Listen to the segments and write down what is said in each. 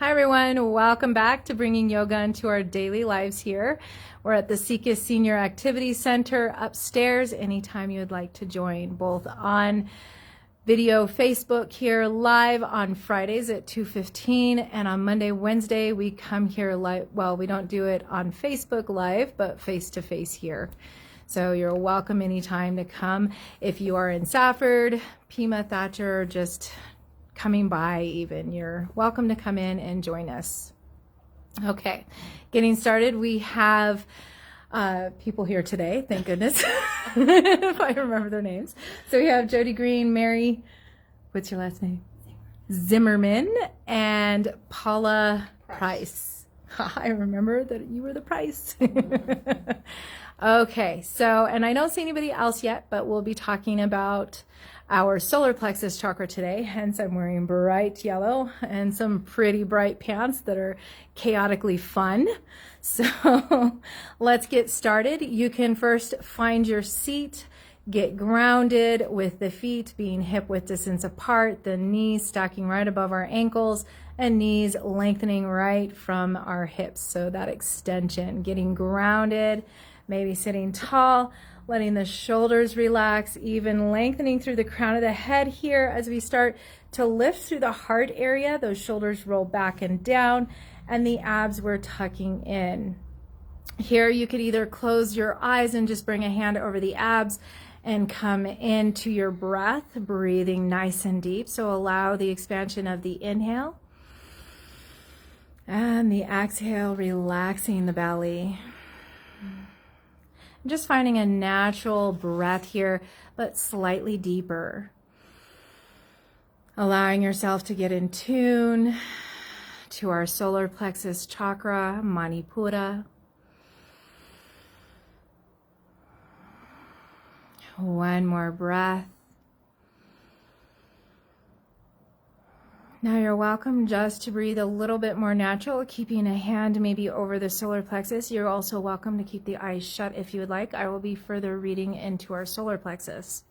Hi everyone, welcome back to bringing yoga into our daily lives here. We're at the Sika Senior Activity Center upstairs anytime you would like to join, both on video Facebook here live on Fridays at 2:15 and on Monday, Wednesday we come here live. Well, we don't do it on Facebook live, but face to face here. So you're welcome anytime to come. If you are in Safford, Pima, Thatcher, just coming by even, you're welcome to come in and join us. Okay, getting started. We have people here today, thank goodness, if I remember their names. So we have Jody Green, Mary, what's your last name? Zimmerman, and Paula Price. I remember that you were the Price. Okay, so, and I don't see anybody else yet, but we'll be talking about our solar plexus chakra today. Hence, I'm wearing bright yellow and some pretty bright pants that are chaotically fun. So let's get started. You can first find your seat, get grounded with the feet being hip width distance apart, the knees stacking right above our ankles, and knees lengthening right from our hips. So that extension, getting grounded, maybe sitting tall, letting the shoulders relax, even lengthening through the crown of the head here as we start to lift through the heart area. Those shoulders roll back and down, and the abs we're tucking in. Here you could either close your eyes and just bring a hand over the abs and come into your breath, breathing nice and deep. So allow the expansion of the inhale and the exhale, relaxing the belly. Just finding a natural breath here, but slightly deeper. Allowing yourself to get in tune to our solar plexus chakra, Manipura. One more breath. Now you're welcome just to breathe a little bit more natural, keeping a hand maybe over the solar plexus. You're also welcome to keep the eyes shut if you would like. I will be further reading into our solar plexus.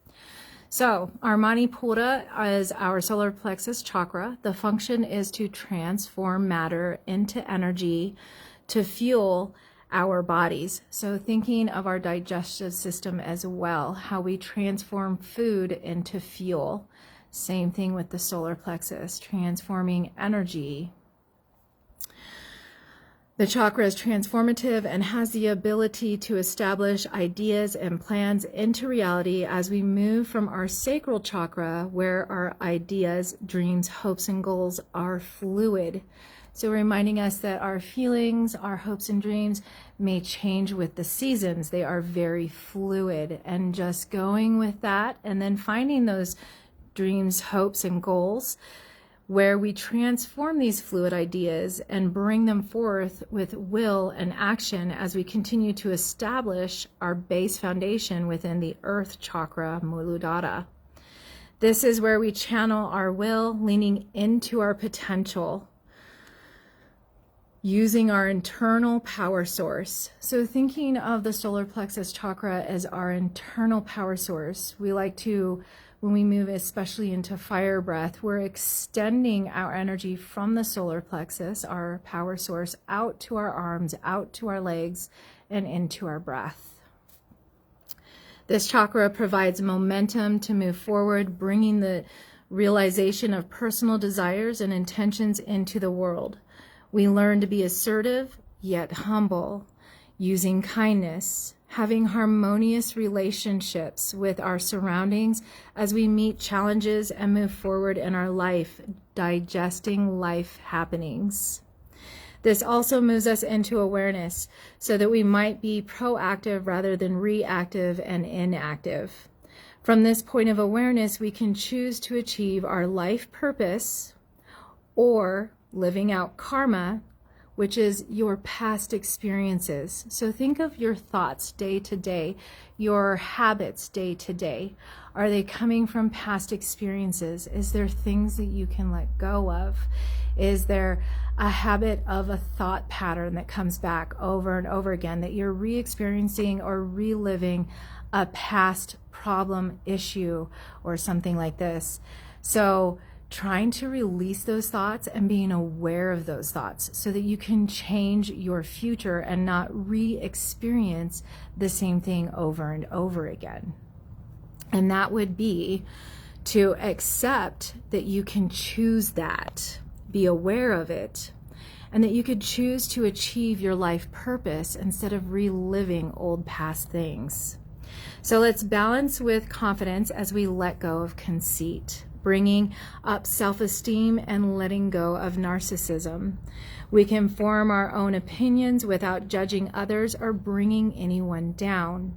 So our Manipura is our solar plexus chakra. The function is to transform matter into energy to fuel our bodies. So thinking of our digestive system as well, how we transform food into fuel. Same thing with the solar plexus, transforming energy. The chakra is transformative and has the ability to establish ideas and plans into reality as we move from our sacral chakra, where our ideas, dreams, hopes, and goals are fluid. So reminding us that our feelings, our hopes and dreams may change with the seasons. They are very fluid, and just going with that and then finding those dreams, hopes, and goals where we transform these fluid ideas and bring them forth with will and action as we continue to establish our base foundation within the earth chakra, Muladhara. This is where we channel our will, leaning into our potential, using our internal power source. So thinking of the solar plexus chakra as our internal power source, we like to, when we move especially into fire breath, we're extending our energy from the solar plexus, our power source, out to our arms, out to our legs, and into our breath. This chakra provides momentum to move forward, bringing the realization of personal desires and intentions into the world. We learn to be assertive, yet humble, using kindness, having harmonious relationships with our surroundings as we meet challenges and move forward in our life, digesting life happenings. This also moves us into awareness so that we might be proactive rather than reactive and inactive. From this point of awareness, we can choose to achieve our life purpose or living out karma, which is your past experiences. So think of your thoughts day to day, your habits day to day. Are they coming from past experiences? Is there things that you can let go of? Is there a habit of a thought pattern that comes back over and over again that you're re-experiencing or reliving a past problem, issue, or something like this? So trying to release those thoughts and being aware of those thoughts so that you can change your future and not re-experience the same thing over and over again. And that would be to accept that you can choose that, be aware of it, and that you could choose to achieve your life purpose instead of reliving old past things. So let's balance with confidence as we let go of conceit, bringing up self-esteem and letting go of narcissism. We can form our own opinions without judging others or bringing anyone down.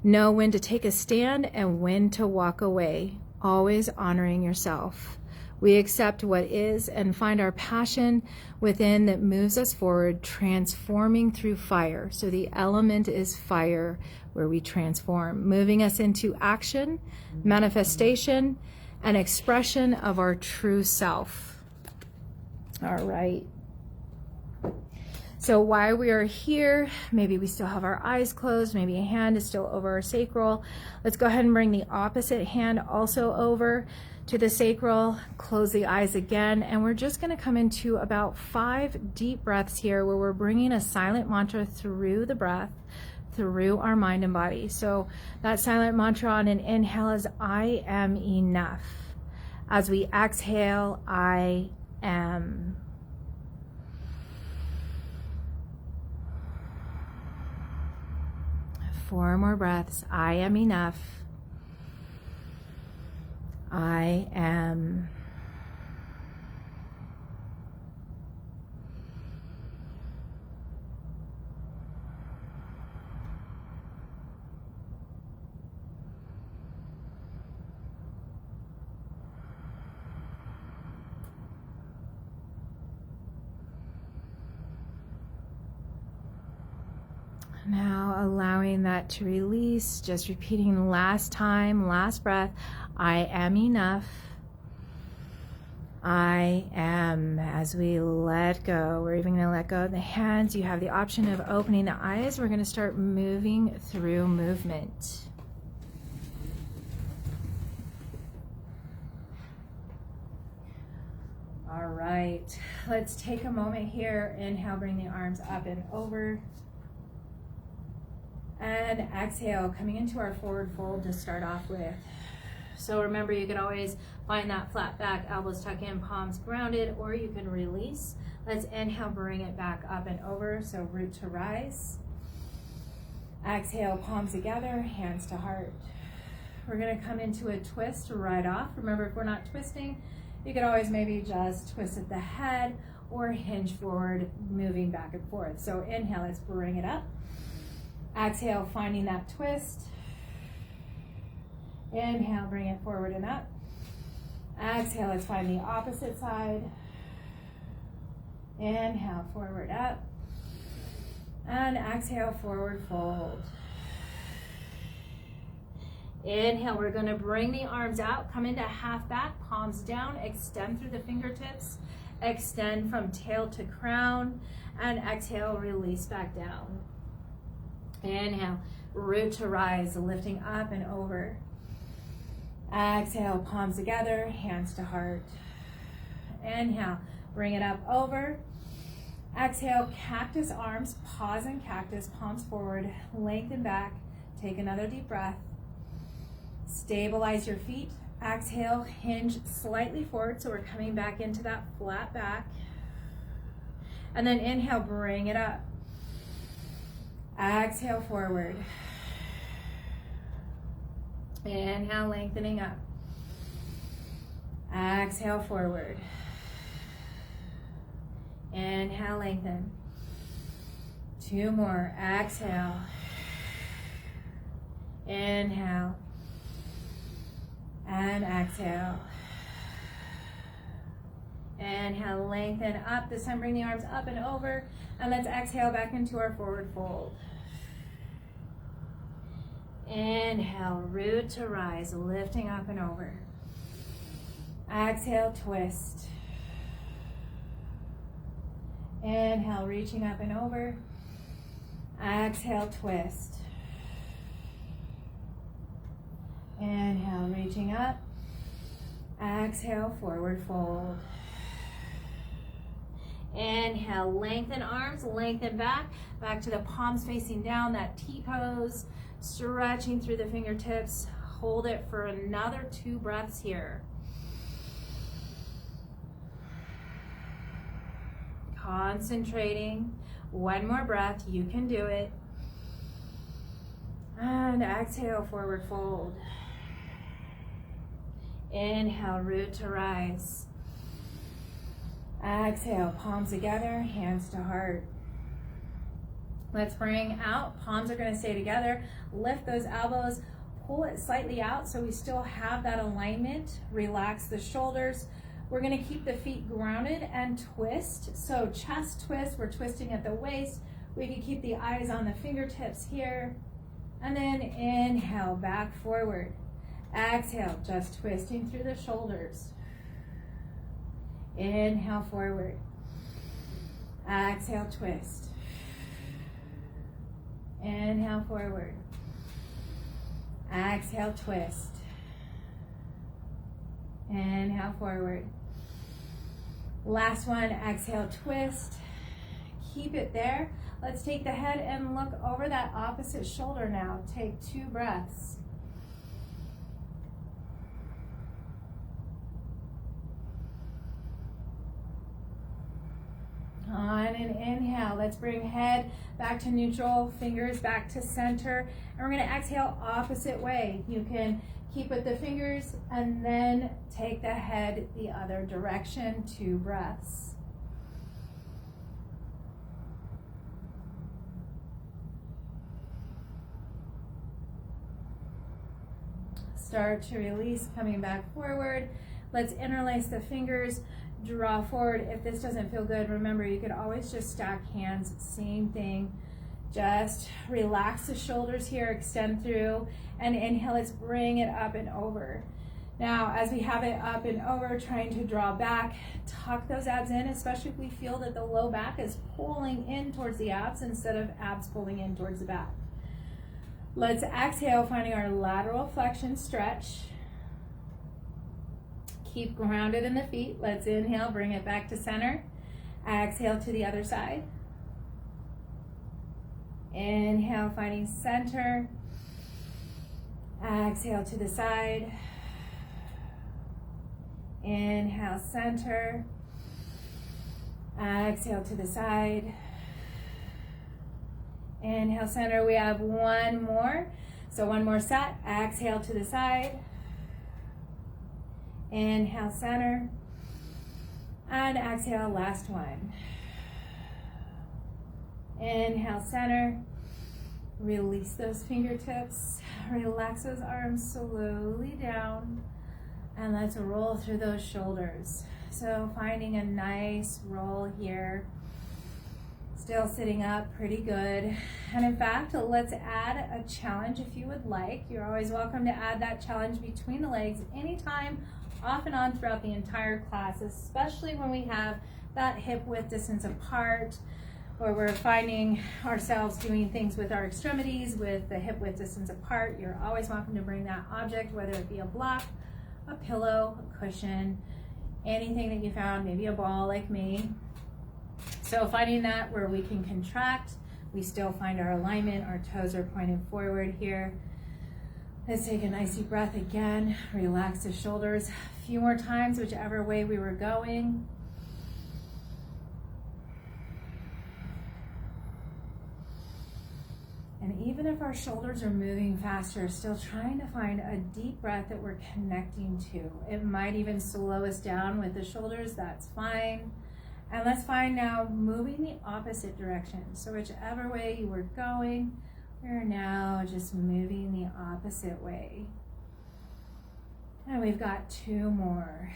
Know when to take a stand and when to walk away, always honoring yourself. We accept what is and find our passion within that moves us forward, transforming through fire. So the element is fire, where we transform, moving us into action, manifestation, and expression of our true self. All right. So while we are here, maybe we still have our eyes closed, maybe a hand is still over our sacral. Let's go ahead and bring the opposite hand also over to the sacral, close the eyes again, and we're just going to come into about 5 deep breaths here where we're bringing a silent mantra through the breath, through our mind and body. So that silent mantra on an inhale is I am enough. As we exhale, I am. Four more breaths. I am enough. I am. Now allowing that to release, just repeating last time, last breath. I am enough. I am. As we let go, we're even going to let go of the hands. You have the option of opening the eyes. We're going to start moving through movement. All right, let's take a moment here. Inhale, bring the arms up and over. And exhale, coming into our forward fold to start off with. So remember, you could always find that flat back, elbows tuck in, palms grounded, or you can release. Let's inhale, bring it back up and over, so root to rise. Exhale, palms together, hands to heart. We're gonna come into a twist right off. Remember, if we're not twisting, you could always maybe just twist at the head or hinge forward, moving back and forth. So inhale, let's bring it up. Exhale, finding that twist. Inhale, bring it forward and up. Exhale, let's find the opposite side. Inhale, forward, up. And exhale, forward fold. Inhale, we're going to bring the arms out, come into half back, palms down, extend through the fingertips, extend from tail to crown, and exhale, release back down. Inhale, root to rise, lifting up and over. Exhale, palms together, hands to heart. Inhale, bring it up over. Exhale, cactus arms, pause in cactus, palms forward, lengthen back. Take another deep breath. Stabilize your feet. Exhale, hinge slightly forward, so we're coming back into that flat back. And then inhale, bring it up. Exhale, forward. Inhale, lengthening up. Exhale, forward. Inhale, lengthen. 2 more. Exhale. Inhale. And exhale. Inhale, lengthen up. This time bring the arms up and over. And let's exhale back into our forward fold. Inhale, root to rise, lifting up and over. Exhale, twist. Inhale, reaching up and over. Exhale, twist. Inhale, reaching up. Exhale, forward fold. Inhale, lengthen arms, lengthen back to the palms facing down, that T-pose, stretching through the fingertips. Hold it for another 2 breaths here. Concentrating. 1 more breath, you can do it. And exhale, forward fold. Inhale, root to rise. Exhale, palms together, hands to heart. Let's bring out, palms are gonna stay together. Lift those elbows, pull it slightly out so we still have that alignment. Relax the shoulders. We're gonna keep the feet grounded and twist. So chest twist, we're twisting at the waist. We can keep the eyes on the fingertips here. And then inhale, back forward. Exhale, just twisting through the shoulders. Inhale, forward. Exhale, twist. Inhale, forward. Exhale, twist. Inhale, forward. Last one, exhale, twist. Keep it there. Let's take the head and look over that opposite shoulder now. Take 2 breaths. On an inhale, let's bring head back to neutral, fingers back to center, and we're going to exhale opposite way. You can keep with the fingers and then take the head the other direction, 2 breaths. Start to release, coming back forward. Let's interlace the fingers. Draw forward. If this doesn't feel good, remember you could always just stack hands, same thing. Just relax the shoulders here, extend through, and inhale, let's bring it up and over. Now, as we have it up and over, trying to draw back, tuck those abs in, especially if we feel that the low back is pulling in towards the abs instead of abs pulling in towards the back. Let's exhale, finding our lateral flexion stretch. Keep grounded in the feet. Let's inhale, bring it back to center. Exhale to the other side. Inhale, finding center. Exhale to the side. Inhale, center. Exhale to the side. Inhale, center. We have 1 more. So 1 more set. Exhale to the side. Inhale, center, and exhale, last one. Inhale, center, release those fingertips, relax those arms slowly down, and let's roll through those shoulders. So finding a nice roll here, still sitting up pretty good. And in fact, let's add a challenge if you would like. You're always welcome to add that challenge between the legs anytime, off and on throughout the entire class, especially when we have that hip width distance apart, or we're finding ourselves doing things with our extremities with the hip width distance apart. You're always welcome to bring that object, whether it be a block, a pillow, a cushion, anything that you found, maybe a ball like me. So finding that where we can contract, we still find our alignment, our toes are pointed forward here. Let's take a nice deep breath again, relax the shoulders a few more times, whichever way we were going. And even if our shoulders are moving faster, still trying to find a deep breath that we're connecting to. It might even slow us down with the shoulders, that's fine. And let's find now moving the opposite direction. So whichever way you were going, we're now just moving the opposite way. And we've got 2 more.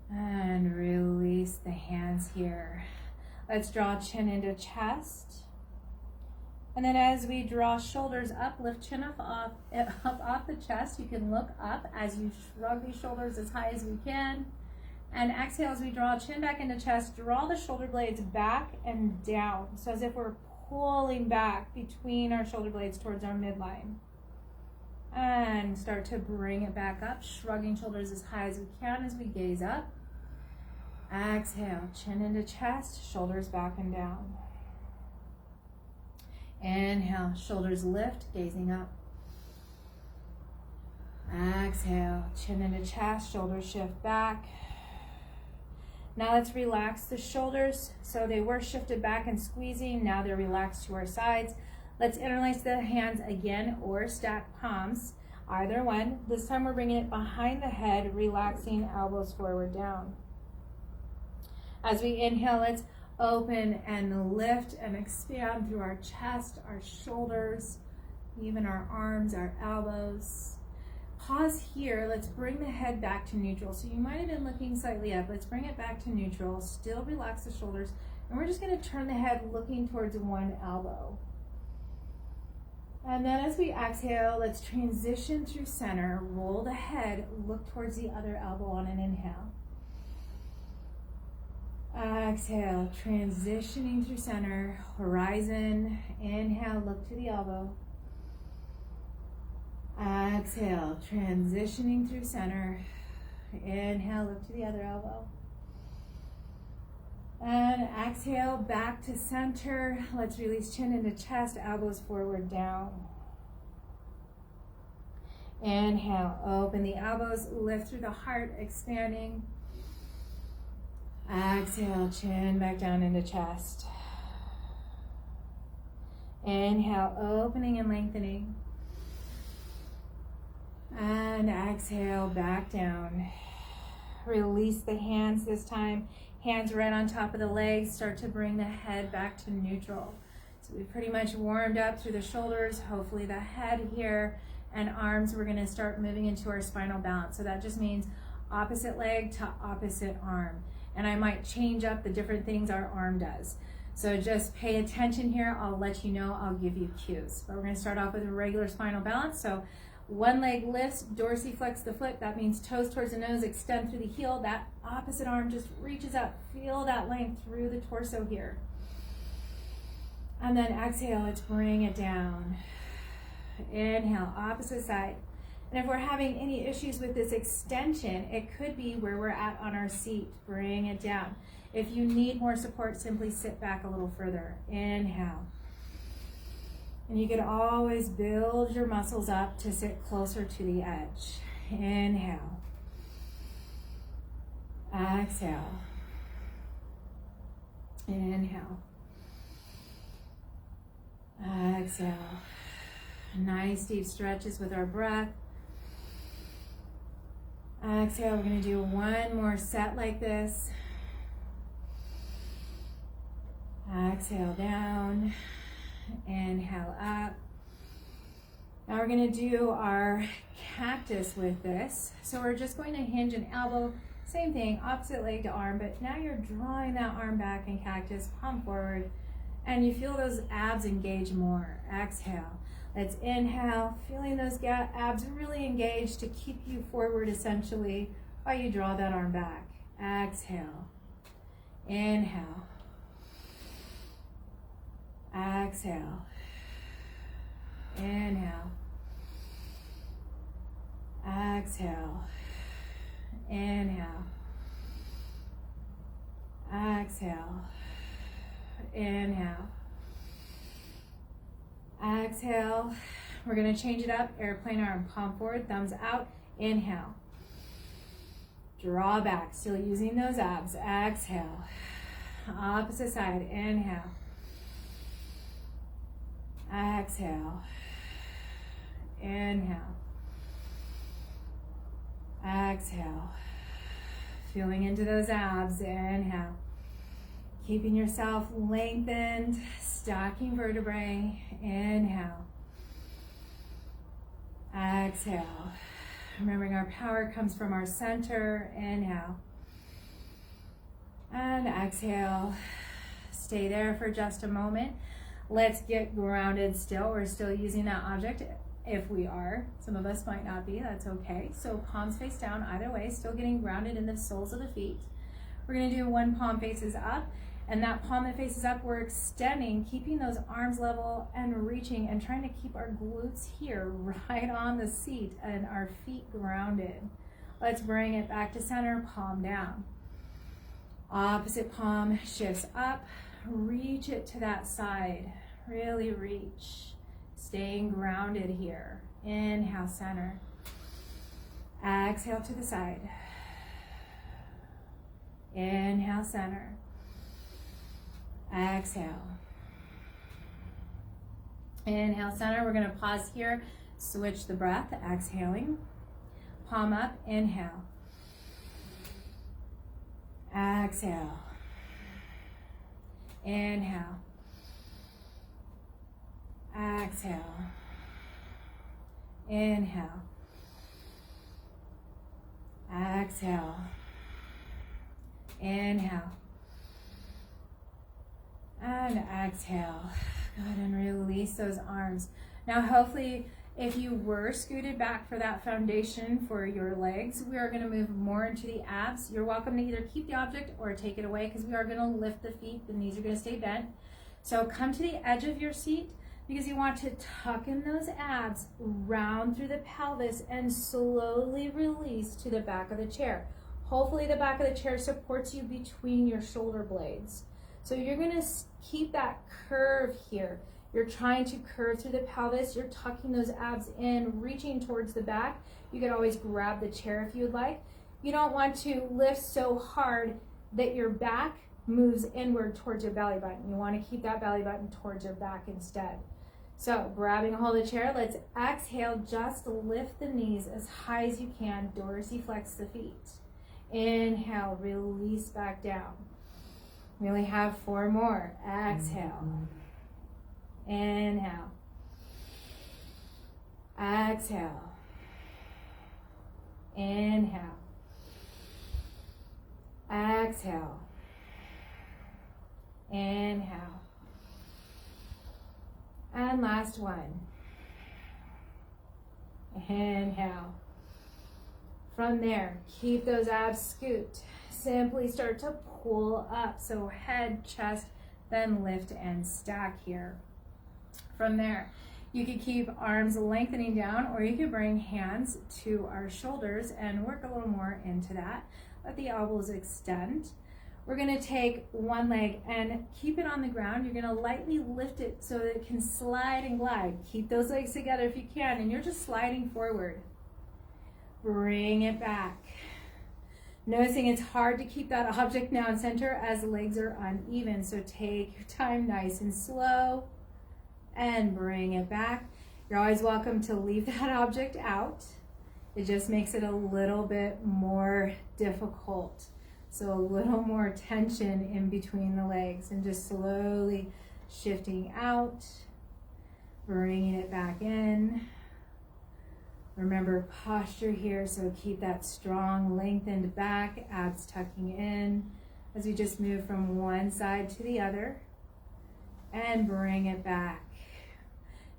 And release the hands here. Let's draw chin into chest. And then as we draw shoulders up, lift chin up off the chest. You can look up as you shrug these shoulders as high as we can. And exhale as we draw chin back into chest, draw the shoulder blades back and down. So as if we're pulling back between our shoulder blades towards our midline. And start to bring it back up, shrugging shoulders as high as we can as we gaze up. Exhale, chin into chest, shoulders back and down. Inhale, shoulders lift, gazing up. Exhale, chin into chest, shoulders shift back. Now let's relax the shoulders. So they were shifted back and squeezing. Now they're relaxed to our sides. Let's interlace the hands again or stack palms, either one. This time we're bringing it behind the head, relaxing elbows forward down. As we inhale, let's open and lift and expand through our chest, our shoulders, even our arms, our elbows. Pause here. Let's bring the head back to neutral. So you might have been looking slightly up. Let's bring it back to neutral. Still relax the shoulders. And we're just going to turn the head looking towards one elbow. And then as we exhale, let's transition through center. Roll the head, look towards the other elbow on an inhale. Exhale, transitioning through center, horizon. Inhale, look to the elbow. Exhale, transitioning through center. Inhale, look to the other elbow. And exhale, back to center. Let's release chin into chest, elbows forward down. Inhale, open the elbows, lift through the heart, expanding. Exhale, chin back down into chest. Inhale, opening and lengthening. And exhale, back down. Release the hands this time. Hands right on top of the legs. Start to bring the head back to neutral. So we've pretty much warmed up through the shoulders, hopefully the head here, and arms. We're going to start moving into our spinal balance. So that just means opposite leg to opposite arm. And I might change up the different things our arm does. So just pay attention here. I'll let you know. I'll give you cues. But we're going to start off with a regular spinal balance. So one leg lifts, dorsiflex the foot. That means toes towards the nose, extend through the heel. That opposite arm just reaches up. Feel that length through the torso here. And then exhale, let's bring it down. Inhale, opposite side. And if we're having any issues with this extension, it could be where we're at on our seat. Bring it down. If you need more support, simply sit back a little further. Inhale. And you can always build your muscles up to sit closer to the edge. Inhale. Exhale. Inhale. Exhale. Nice deep stretches with our breath. Exhale, we're going to do one more set like this. Exhale down. Inhale up. Now we're going to do our cactus with this. So we're just going to hinge an elbow. Same thing, opposite leg to arm, but now you're drawing that arm back in cactus, palm forward, and you feel those abs engage more. Exhale. Let's inhale, feeling those abs really engaged to keep you forward essentially while you draw that arm back. Exhale. Inhale. Exhale. Inhale. Exhale. Inhale. Exhale. Inhale. Exhale. We're going to change it up. Airplane arm, palm forward, thumbs out. Inhale. Draw back, still using those abs. Exhale. Opposite side. Inhale. Exhale. Inhale. Exhale. Feeling into those abs. Inhale. Keeping yourself lengthened, stacking vertebrae. Inhale. Exhale. Remembering our power comes from our center. Inhale. And exhale. Stay there for just a moment. Let's get grounded still. We're still using that object if we are. Some of us might not be. That's okay. So palms face down either way. Still getting grounded in the soles of the feet. We're going to do one palm faces up And that palm that faces up, we're extending, keeping those arms level and reaching and trying to keep our glutes here right on the seat and our feet grounded. Let's bring it back to center, palm down. Opposite palm shifts up, reach it to that side, really reach. Staying grounded here. Inhale, center. Exhale to the side. Inhale, center. Exhale. Inhale, center. We're going to pause here. Switch the breath. Exhaling. Palm up. Inhale. Exhale. Inhale. Exhale. Inhale. Exhale. Inhale. And exhale. Go ahead and release those arms. Now, hopefully, if you were scooted back for that foundation for your legs, we are going to move more into the abs. You're welcome to either keep the object or take it away, because we are going to lift the feet. The knees are going to stay bent. So come to the edge of your seat, because you want to tuck in those abs, round through the pelvis, and slowly release to the back of the chair. Hopefully the back of the chair supports you between your shoulder blades. So you're gonna keep that curve here. You're trying to curve through the pelvis. You're tucking those abs in, reaching towards the back. You could always grab the chair if you would like. You don't want to lift so hard that your back moves inward towards your belly button. You want to keep that belly button towards your back instead. So grabbing a hold of the chair, let's exhale, just lift the knees as high as you can, dorsiflex the feet. Inhale, release back down. We only have 4 more. Exhale. Inhale. Exhale. Inhale. Exhale. Inhale. And last one. Inhale. From there, keep those abs scooped. Simply start to pull up. So head, chest, then lift and stack here. From there, you could keep arms lengthening down, or you could bring hands to our shoulders and work a little more into that. Let the elbows extend. We're going to take one leg and keep it on the ground. You're going to lightly lift it so that it can slide and glide. Keep those legs together if you can, and you're just sliding forward. Bring it back. Noticing it's hard to keep that object now in center as the legs are uneven, so take your time nice and slow and bring it back. You're always welcome to leave that object out. It just makes it a little bit more difficult. So a little more tension in between the legs, and just slowly shifting out, bringing it back in. Remember posture here, so keep that strong lengthened back, abs tucking in as we just move from one side to the other, and bring it back.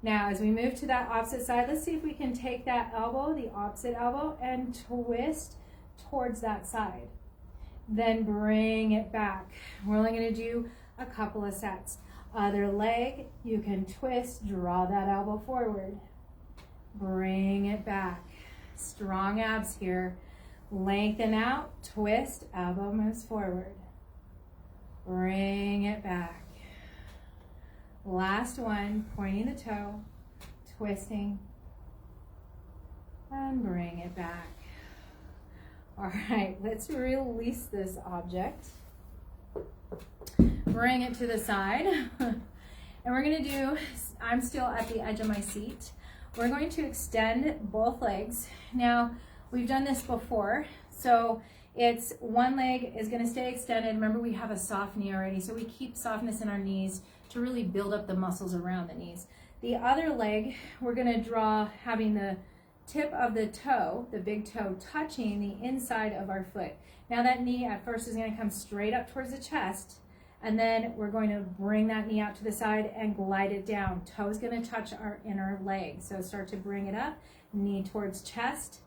Now, as we move to that opposite side, let's see if we can take that elbow, the opposite elbow, and twist towards that side. Then bring it back. We're only going to do a couple of sets. Other leg, you can twist, draw that elbow forward. Bring it back. Strong abs here. Lengthen out, twist, elbow moves forward. Bring it back. Last one, pointing the toe, twisting, and bring it back. All right, let's release this object. Bring it to the side. And we're gonna do, I'm still at the edge of my seat. We're going to extend both legs. Now, we've done this before, so it's one leg is gonna stay extended. Remember, we have a soft knee already, so we keep softness in our knees to really build up the muscles around the knees. The other leg, we're gonna draw having the tip of the toe, the big toe, touching the inside of our foot. Now that knee at first is going to come straight up towards the chest, and then we're going to bring that knee out to the side and glide it down. Toe is going to touch our inner leg. So start to bring it up, knee towards chest,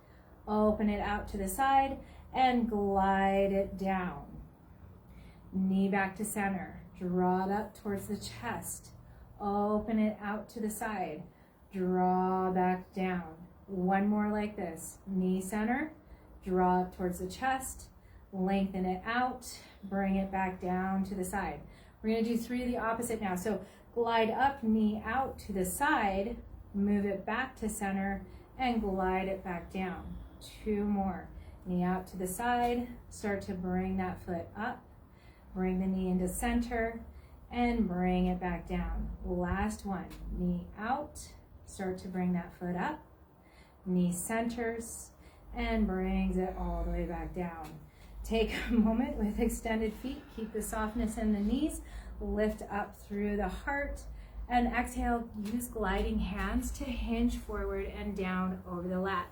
open it out to the side, and glide it down. knee back to center, draw it up towards the chest, open it out to the side, draw back down. One more like this, knee center, draw up towards the chest, lengthen it out, bring it back down to the side. We're going to do 3 of the opposite now. So glide up, knee out to the side, move it back to center, and glide it back down. 2 more. Knee out to the side, start to bring that foot up, bring the knee into center, and bring it back down. Last one, knee out, start to bring that foot up, knee centers, and brings it all the way back down. Take a moment with extended feet, keep the softness in the knees, lift up through the heart, and exhale, use gliding hands to hinge forward and down over the lat.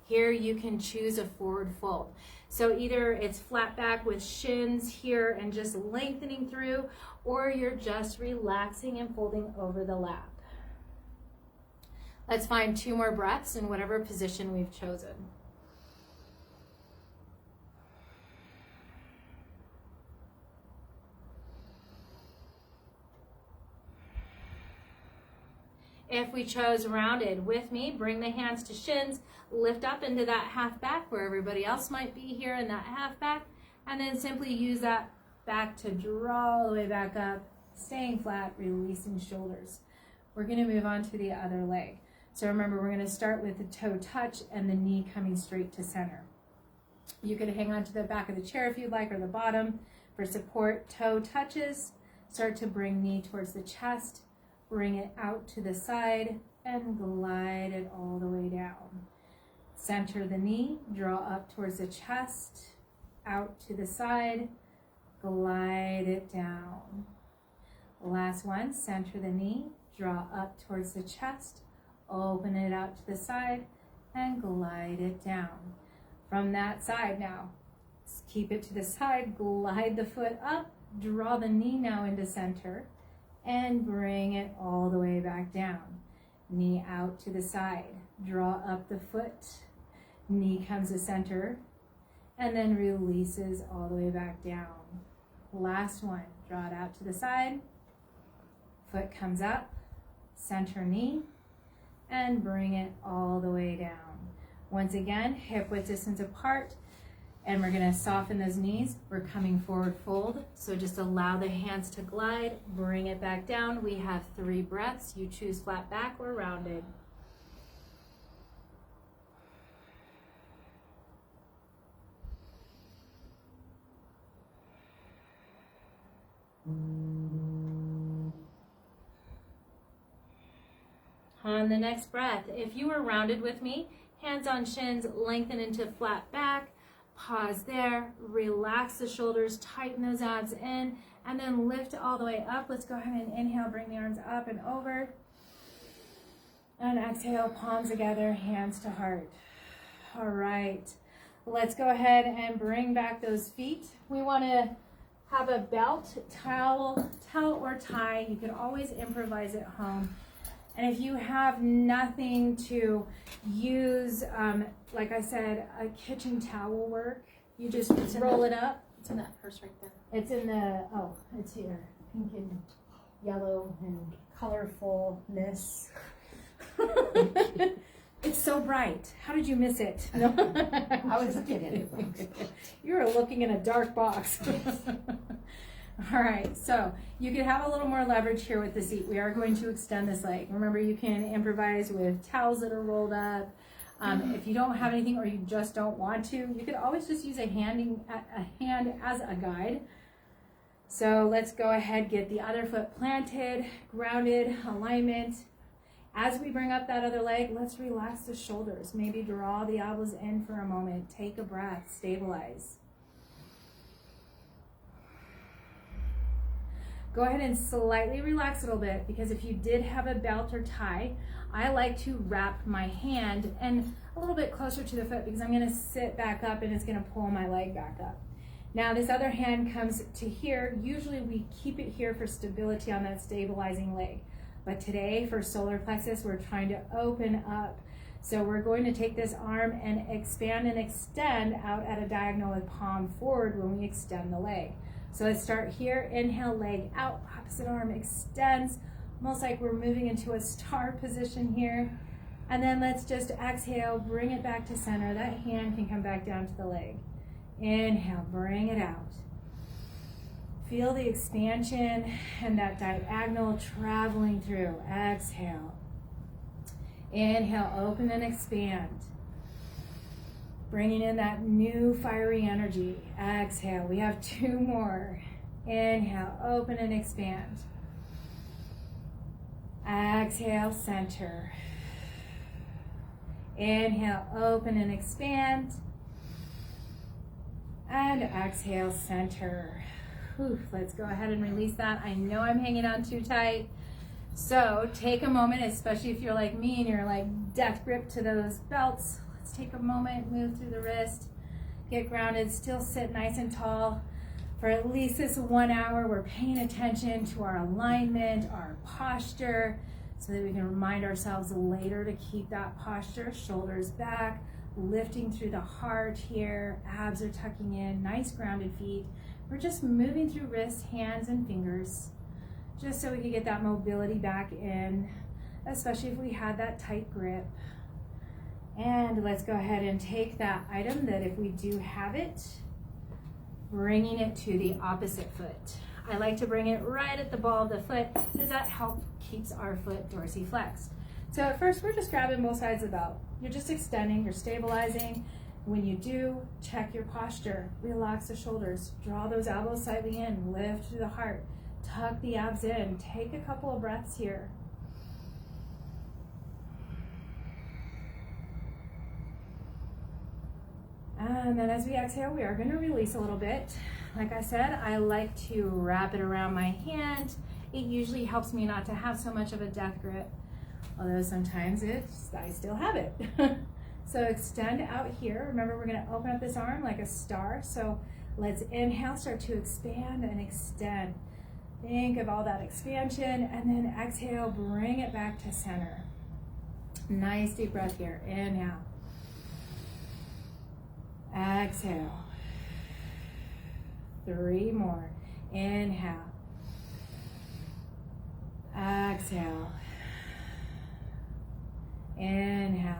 Here you can choose a forward fold. So either it's flat back with shins here and just lengthening through, or you're just relaxing and folding over the lap. Let's find 2 more breaths in whatever position we've chosen. If we chose rounded with me, bring the hands to shins, lift up into that half back where everybody else might be here in that half back, and then simply use that back to draw all the way back up, staying flat, releasing shoulders. We're going to move on to the other leg. So remember, we're going to start with the toe touch and the knee coming straight to center. You could hang on to the back of the chair if you'd like, or the bottom for support. Toe touches, start to bring knee towards the chest, bring it out to the side, and glide it all the way down. Center the knee, draw up towards the chest, out to the side, glide it down. Last one, center the knee, draw up towards the chest, open it out to the side, and glide it down. From that side now, keep it to the side, glide the foot up, draw the knee now into center, and bring it all the way back down. Knee out to the side, draw up the foot, knee comes to center, and then releases all the way back down. Last one, draw it out to the side, foot comes up, center knee, and bring it all the way down. Once again, hip width distance apart, and we're going to soften those knees. We're coming forward fold, so just allow the hands to glide, bring it back down. We have 3 breaths. You choose flat back or rounded. On the next breath, if you were rounded with me, hands on shins, lengthen into flat back, pause there, relax the shoulders, tighten those abs in, and then lift all the way up. Let's go ahead and inhale, bring the arms up and over. And exhale, palms together, hands to heart. All right, let's go ahead and bring back those feet. We want to have a belt, towel or tie. You can always improvise at home. And if you have nothing to use, like I said, a kitchen towel will work. You just roll it up. It's in that purse right there. It's in the, oh, it's here. Pink and yellow and colorfulness. It's so bright. How did you miss it? No. I was looking at it. You were looking in a dark box. All right, so you can have a little more leverage here with the seat. We are going to extend this leg. Remember, you can improvise with towels that are rolled up. If you don't have anything or you just don't want to, you could always just use a hand as a guide. So let's go ahead, get the other foot planted, grounded, alignment. As we bring up that other leg, let's relax the shoulders. Maybe draw the elbows in for a moment. Take a breath, stabilize. Go ahead and slightly relax a little bit, because if you did have a belt or tie, I like to wrap my hand and a little bit closer to the foot, because I'm going to sit back up and it's going to pull my leg back up. Now this other hand comes to here. Usually we keep it here for stability on that stabilizing leg. But today for solar plexus, we're trying to open up. So we're going to take this arm and expand and extend out at a diagonal with palm forward when we extend the leg. So let's start here. Inhale, leg out, opposite arm extends, almost like we're moving into a star position here. And then let's just exhale, bring it back to center. That hand can come back down to the leg. Inhale, bring it out. Feel the expansion and that diagonal traveling through. Exhale. Inhale, open and expand. Bringing in that new fiery energy. Exhale. We have 2 more. Inhale, open and expand. Exhale, center. Inhale, open and expand. And exhale, center. Whew, let's go ahead and release that. I know I'm hanging on too tight. So take a moment, especially if you're like me and you're like death grip to those belts. Let's take a moment, move through the wrist, get grounded, still sit nice and tall. For at least this 1 hour, we're paying attention to our alignment, our posture, so that we can remind ourselves later to keep that posture, shoulders back, lifting through the heart here, abs are tucking in, nice grounded feet. We're just moving through wrists, hands, and fingers, just so we can get that mobility back in, especially if we had that tight grip. And let's go ahead and take that item that if we do have it, bringing it to the opposite foot. I like to bring it right at the ball of the foot because that keeps our foot dorsiflexed. So at first we're just grabbing both sides of the belt. You're just extending, you're stabilizing. When you do, check your posture. Relax the shoulders, draw those elbows slightly in, lift through the heart, tuck the abs in. Take a couple of breaths here. And then as we exhale, we are going to release a little bit. Like I said, I like to wrap it around my hand. It usually helps me not to have so much of a death grip, although sometimes I still have it. So extend out here. Remember, we're going to open up this arm like a star. So let's inhale, start to expand and extend. Think of all that expansion, and then exhale, bring it back to center. Nice deep breath here. Inhale. Exhale. 3 more. Inhale. Exhale. Inhale.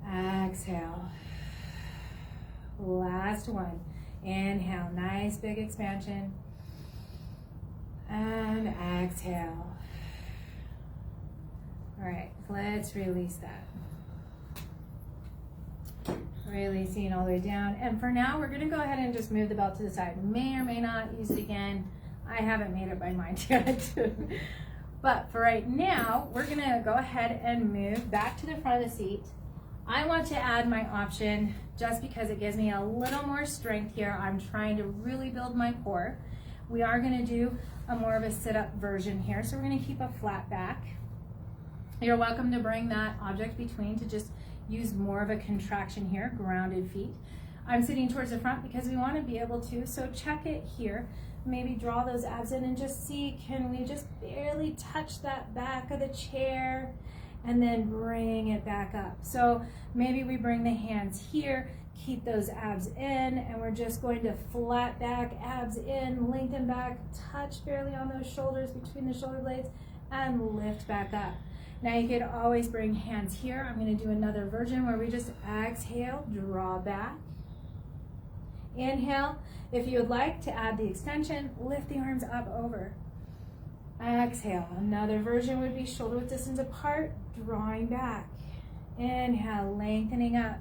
Exhale. Last one. Inhale. Nice big expansion. And exhale. All right, let's release that. Releasing all the way down. And for now, we're going to go ahead and just move the belt to the side. May or may not use it again. I haven't made up my mind yet. But for right now, we're going to go ahead and move back to the front of the seat. I want to add my option just because it gives me a little more strength here. I'm trying to really build my core. We are going to do a more of a sit-up version here. So we're going to keep a flat back. You're welcome to bring that object between to just use more of a contraction here, grounded feet. I'm sitting towards the front because we want to be able to, so check it here. Maybe draw those abs in and just see, can we just barely touch that back of the chair and then bring it back up. So maybe we bring the hands here, keep those abs in, and we're just going to flat back, abs in, lengthen back, touch barely on those shoulders between the shoulder blades, and lift back up. Now you could always bring hands here. I'm going to do another version where we just exhale, draw back. Inhale. If you would like to add the extension, lift the arms up over. Exhale. Another version would be shoulder width distance apart, drawing back. Inhale, lengthening up.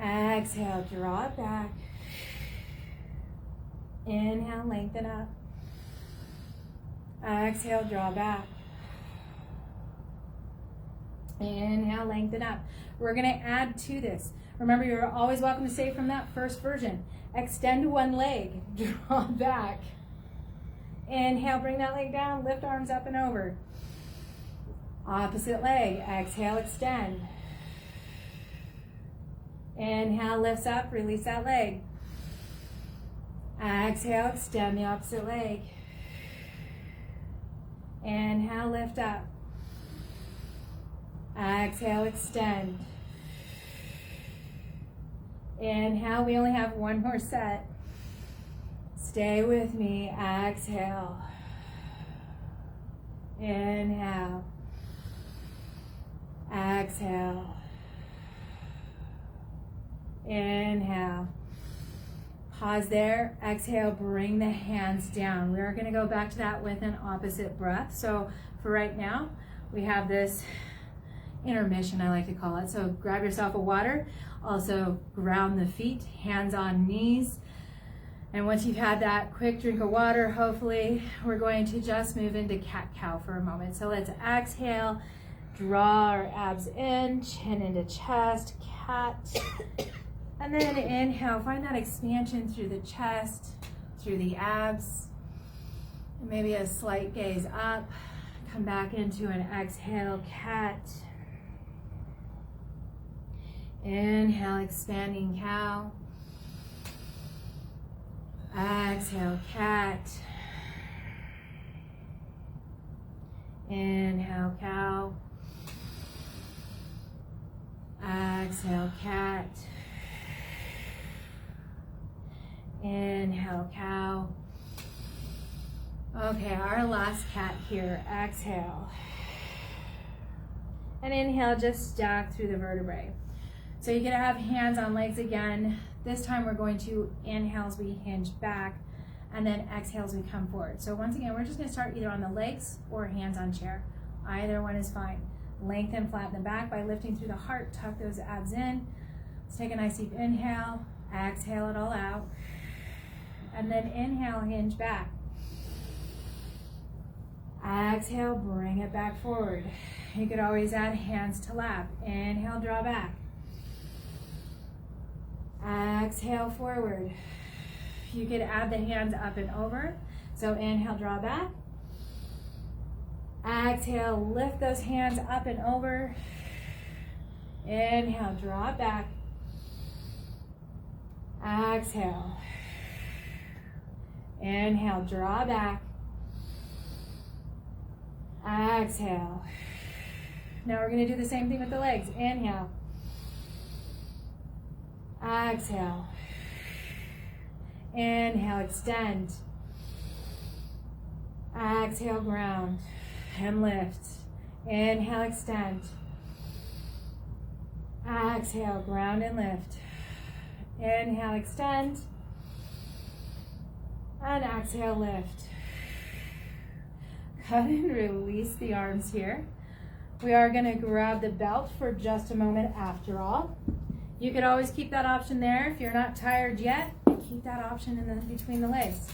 Exhale, draw it back. Inhale, lengthen up. Exhale, draw back. Inhale, lengthen up. We're going to add to this. Remember, you're always welcome to say from that first version, extend one leg, draw back. Inhale, bring that leg down, lift arms up and over. Opposite leg, exhale, extend. Inhale, lifts up, release that leg. Exhale, extend the opposite leg. Inhale, lift up. Exhale, extend. Inhale, we only have one more set. Stay with me, exhale. Inhale. Exhale. Inhale. Pause there. Exhale, bring the hands down. We are going to go back to that with an opposite breath. So for right now, we have this intermission, I like to call it. So grab yourself a water. Also ground the feet, hands on knees. And once you've had that quick drink of water, hopefully, we're going to just move into cat-cow for a moment. So let's exhale, draw our abs in, chin into chest, cat. And then inhale, find that expansion through the chest, through the abs. And maybe a slight gaze up. Come back into an exhale, cat. Inhale, expanding cow. Exhale, cat. Inhale, cow. Exhale, cat. Inhale, cow. Okay, our last cat here. Exhale. And inhale, just stack through the vertebrae. So you're gonna have hands on legs again. This time we're going to inhale as we hinge back, and then exhale as we come forward. So once again, we're just gonna start either on the legs or hands on chair. Either one is fine. Lengthen, flatten the back by lifting through the heart, tuck those abs in. Let's take a nice deep inhale, exhale it all out. And then inhale, hinge back. Exhale, bring it back forward. You could always add hands to lap. Inhale, draw back. Exhale, forward. You could add the hands up and over. So inhale, draw back. Exhale, lift those hands up and over. Inhale, draw back. Exhale. Inhale, draw back. Exhale. Now we're going to do the same thing with the legs. Inhale. Exhale. Inhale, extend. Exhale, ground and lift. Inhale, extend. Exhale, ground and lift. Inhale, extend. And exhale, lift. Cut and release the arms here. We are going to grab the belt for just a moment after all. You could always keep that option there. If you're not tired yet, keep that option in between the legs.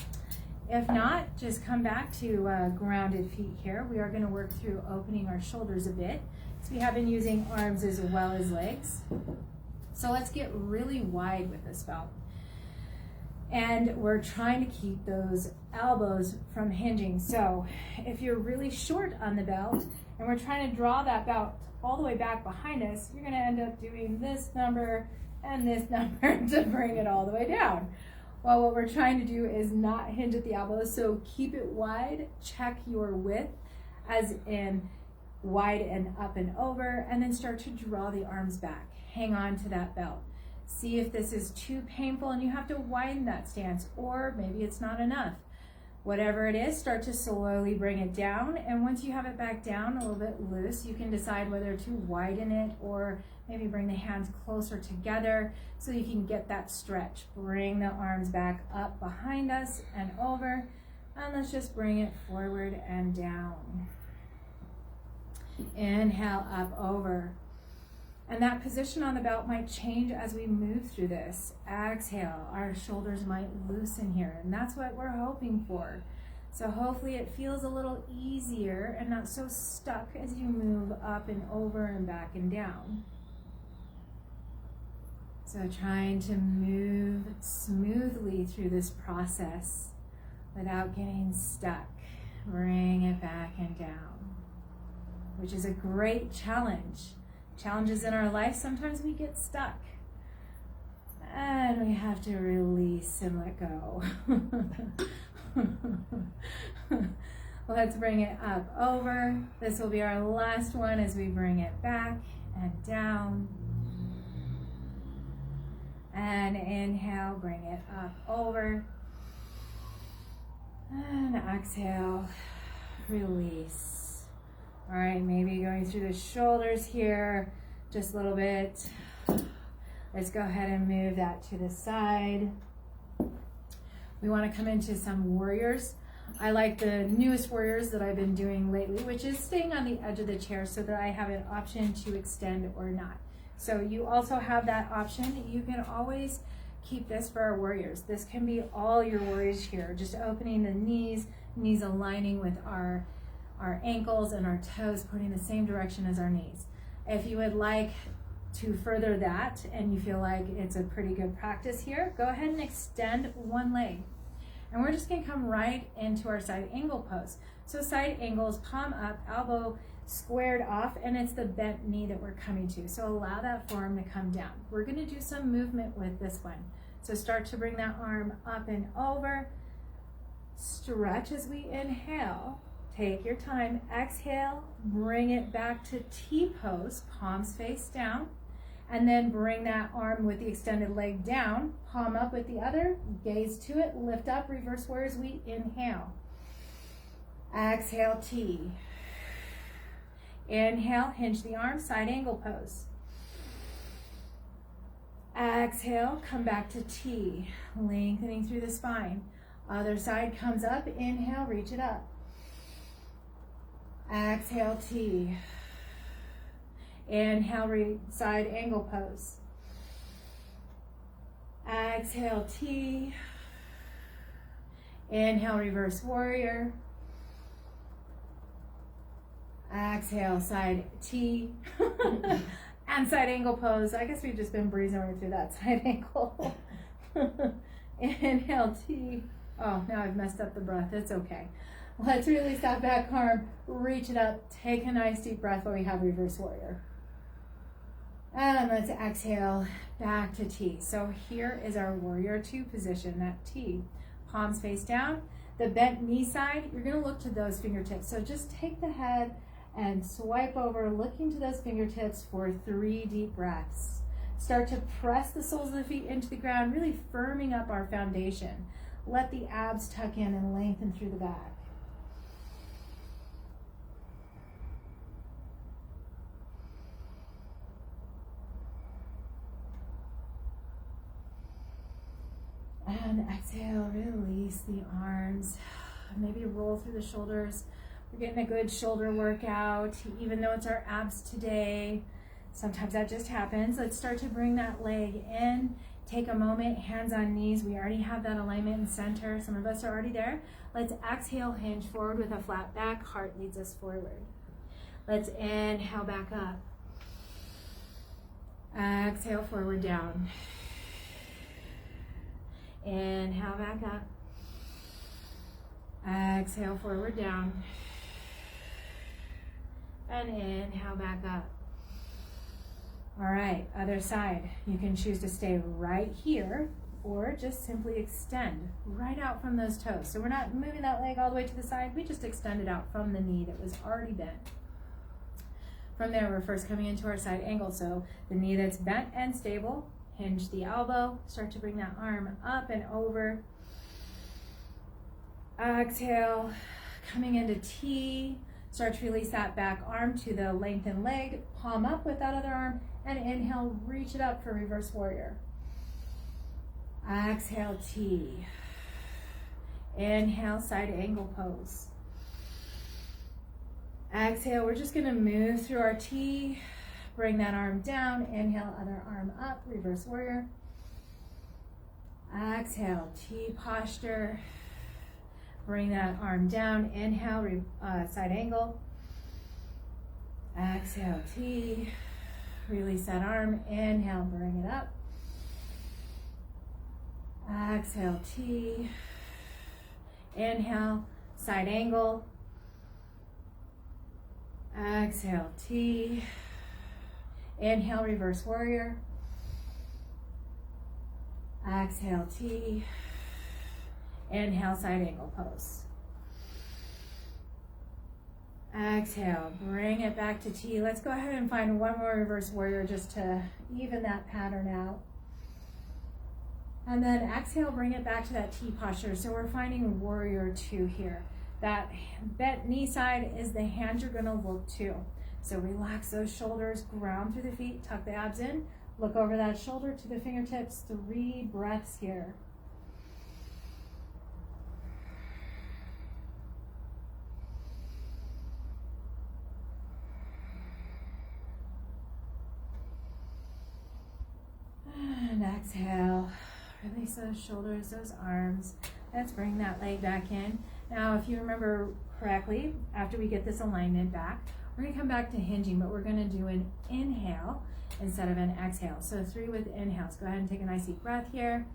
If not, just come back to grounded feet here. We are going to work through opening our shoulders a bit. So we have been using arms as well as legs. So let's get really wide with this belt. And we're trying to keep those elbows from hinging. So if you're really short on the belt and we're trying to draw that belt all the way back behind us, you're going to end up doing this number and this number to bring it all the way down. Well, what we're trying to do is not hinge at the elbows, so keep it wide, check your width as in wide and up and over, and then start to draw the arms back. Hang on to that belt. See if this is too painful and you have to widen that stance, or maybe it's not enough. Whatever it is, start to slowly bring it down, and once you have it back down a little bit loose, you can decide whether to widen it or maybe bring the hands closer together so you can get that stretch. Bring the arms back up behind us and over, and let's just bring it forward and down. Inhale, up, over. And that position on the belt might change as we move through this. Exhale, our shoulders might loosen here, and that's what we're hoping for. So hopefully it feels a little easier and not so stuck as you move up and over and back and down. So trying to move smoothly through this process without getting stuck. Bring it back and down, which is a great challenge. Challenges in our life, sometimes we get stuck and we have to release and let go. Let's bring it up, over. This will be our last one as we bring it back and down. And inhale, bring it up over. And exhale, release. All right, maybe going through the shoulders here, just a little bit. Let's go ahead and move that to the side. We want to come into some warriors. I like the newest warriors that I've been doing lately, which is staying on the edge of the chair so that I have an option to extend or not. So you also have that option. You can always keep this for our warriors. This can be all your warriors here, just opening the knees aligning with our ankles and our toes, pointing the same direction as our knees. If you would like to further that and you feel like it's a pretty good practice here, go ahead and extend one leg. And we're just going to come right into our side angle pose. So side angles, palm up, elbow squared off, and it's the bent knee that we're coming to. So allow that forearm to come down. We're going to do some movement with this one. So start to bring that arm up and over. Stretch as we inhale. Take your time. Exhale, bring it back to T pose, palms face down. And then bring that arm with the extended leg down, palm up with the other, gaze to it, lift up, reverse warrior as we inhale. Exhale, T. Inhale, hinge the arms, side angle pose. Exhale, come back to T, lengthening through the spine. Other side comes up, inhale, reach it up. Exhale, T. Inhale, side angle pose. Exhale, T. Inhale, reverse warrior. Exhale, side T. And side angle pose. I guess we've just been breezing right through that side angle. Inhale, T. Oh, now I've messed up the breath. It's okay. Let's release that back arm. Reach it up. Take a nice deep breath while we have reverse warrior. And let's exhale back to T. So here is our warrior two position, that T. Palms face down. The bent knee side, you're going to look to those fingertips. So just take the head and swipe over, looking to those fingertips for 3 deep breaths. Start to press the soles of the feet into the ground, really firming up our foundation. Let the abs tuck in and lengthen through the back. And exhale, release the arms. Maybe roll through the shoulders. We're getting a good shoulder workout, even though it's our abs today. Sometimes that just happens. Let's start to bring that leg in. Take a moment, hands on knees. We already have that alignment in center. Some of us are already there. Let's exhale, hinge forward with a flat back. Heart leads us forward. Let's inhale back up. Exhale, forward down. Inhale back up. Exhale, forward down. And inhale back up. All right, other side. You can choose to stay right here or just simply extend right out from those toes. So we're not moving that leg all the way to the side. We just extend it out from the knee that was already bent. From there, we're first coming into our side angle. So the knee that's bent and stable, hinge the elbow, start to bring that arm up and over. Exhale, coming into T, start to release that back arm to the lengthened leg, palm up with that other arm, and inhale, reach it up for reverse warrior. Exhale, T. Inhale, side angle pose. Exhale, we're just gonna move through our T, bring that arm down, inhale, other arm up, reverse warrior. Exhale, T posture. Bring that arm down, inhale, side angle. Exhale, T. Release that arm, inhale, bring it up. Exhale, T. Inhale, side angle. Exhale, T. Inhale, reverse warrior. Exhale, T. Inhale, side angle pose. Exhale, bring it back to T. Let's go ahead and find one more reverse warrior just to even that pattern out. And then exhale, bring it back to that T posture. So we're finding warrior two here. That bent knee side is the hand you're gonna look to. So relax those shoulders, ground through the feet, tuck the abs in, look over that shoulder to the fingertips, 3 breaths here. And exhale, release those shoulders, those arms. Let's bring that leg back in. Now, if you remember correctly, after we get this alignment back, we're gonna come back to hinging, but we're gonna do an inhale instead of an exhale. So 3 with inhales. Go ahead and take a nice deep breath here.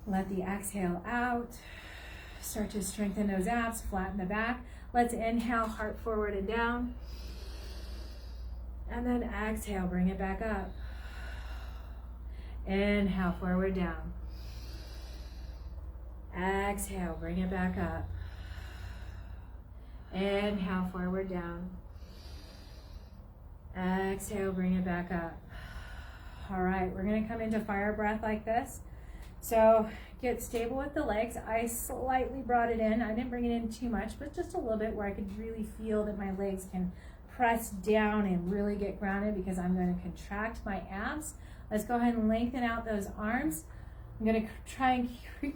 Let the exhale out. Start to strengthen those abs, flatten the back. Let's inhale, heart forward and down. And then exhale, bring it back up. Inhale, forward, down. Exhale, bring it back up. Inhale, forward, down. Exhale, bring it back up. All right, we're gonna come into fire breath like this. So get stable with the legs. I slightly brought it in. I didn't bring it in too much, but just a little bit where I could really feel that my legs can press down and really get grounded because I'm going to contract my abs. Let's go ahead and lengthen out those arms. I'm going to try and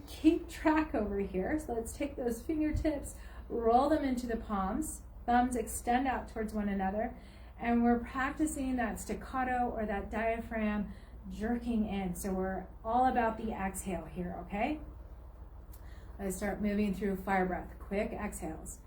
keep track over here. So let's take those fingertips, roll them into the palms, thumbs extend out towards one another, and we're practicing that staccato or that diaphragm jerking in. So we're all about the exhale here, okay? Let's start moving through fire breath. Quick exhales.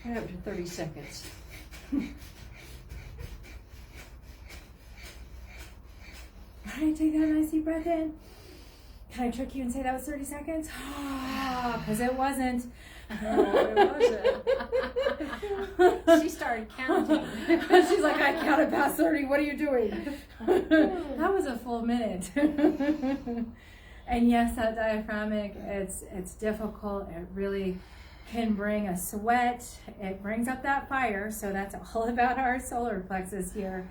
What happened to 30 seconds? All right, take that nice deep breath in. Can I trick you and say that was 30 seconds? Because it wasn't. No, it wasn't. She started counting. She's like, I counted past 30. What are you doing? That was a full minute. And yes, that diaphragmic, it's difficult. It really can bring a sweat. It brings up that fire. So that's all about our solar plexus here.